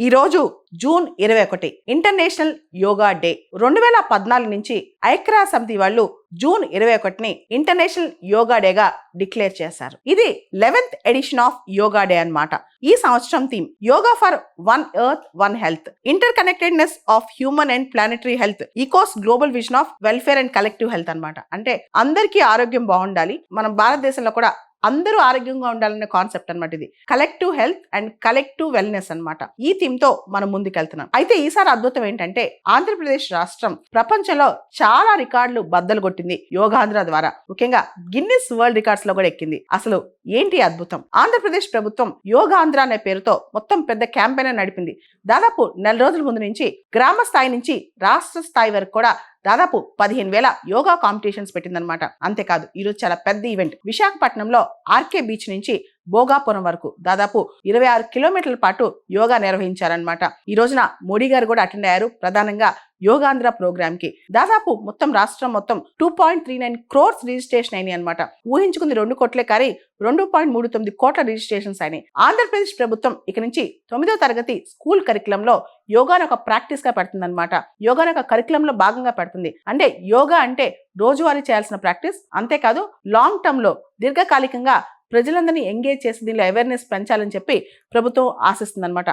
ఈ రోజు June 21 international yoga day. 2014 నుంచి ఐక్యరాజ్య సమితి వాళ్ళు జూన్ 21ని ఇంటర్నేషనల్ యోగా డేగా డిక్లేర్ చేశారు. ఇది 11th edition of yoga day అన్నమాట. ఈ సంవత్సరం theme yoga for one earth one health, interconnectedness of human and planetary health, echoes global vision of welfare and collective health అన్నమాట. అంటే అందరికీ ఆరోగ్యం బాగుండాలి, మన భారతదేశంలో కూడా అందరూ ఆరోగ్యంగా ఉండాలనే కాన్సెప్ట్ అన్నమాట. ఇది collective health and collective wellness అన్నమాట. ఈ థీమ్ తో మనం ముందుకెళ్తున్నాం. అయితే ఈసారి అద్భుతం ఏంటంటే ఆంధ్రప్రదేశ్ రాష్ట్రం ప్రపంచంలో చాలా రికార్డులు బద్దలు కొట్టింది యోగాంధ్ర ద్వారా. ముఖ్యంగా గిన్నిస్ వరల్డ్ రికార్డ్స్ లో కూడా ఎక్కింది. అసలు ఏంటి అద్భుతం? ఆంధ్రప్రదేశ్ ప్రభుత్వం యోగాంధ్ర అనే పేరుతో మొత్తం పెద్ద క్యాంపెయిన్ నడిపింది. దాదాపు 4 రోజుల ముందు నుంచి గ్రామ స్థాయి నుంచి రాష్ట్ర స్థాయి వరకు కూడా దాదాపు 15,000 యోగా కాంపిటీషన్స్ పెట్టిందనమాట. అంతేకాదు ఈరోజు చాలా పెద్ద ఈవెంట్ విశాఖపట్నంలో ఆర్కే బీచ్ నుంచి భోగాపురం వరకు దాదాపు 26 కిలోమీటర్ల పాటు యోగా నిర్వహించారనమాట. ఈ రోజున మోడీ గారు కూడా అటెండ్ అయ్యారు. ప్రధానంగా యోగాంధ్ర ప్రోగ్రామ్ కి దాదాపు మొత్తం రాష్ట్రం మొత్తం 2.39 crores రిజిస్ట్రేషన్ అయినాయి అనమాట. ఊహించుకుంది 2 కోట్లే కానీ 2.39 కోట్ల రిజిస్ట్రేషన్స్ అయినాయి. ఆంధ్రప్రదేశ్ ప్రభుత్వం ఇక నుంచి 9వ తరగతి స్కూల్ కరికులంలో యోగాను ఒక ప్రాక్టీస్ గా పెడుతుంది అనమాట. యోగాను ఒక కరికులంలో భాగంగా పెడుతుంది. అంటే యోగా అంటే రోజువారీ చేయాల్సిన ప్రాక్టీస్, అంతేకాదు లాంగ్ టర్మ్ లో దీర్ఘకాలికంగా ప్రజలందరినీ ఎంగేజ్ చేసి దీనిలో అవేర్నెస్ పెంచాలని చెప్పి ప్రభుత్వం ఆశిస్తుంది అనమాట.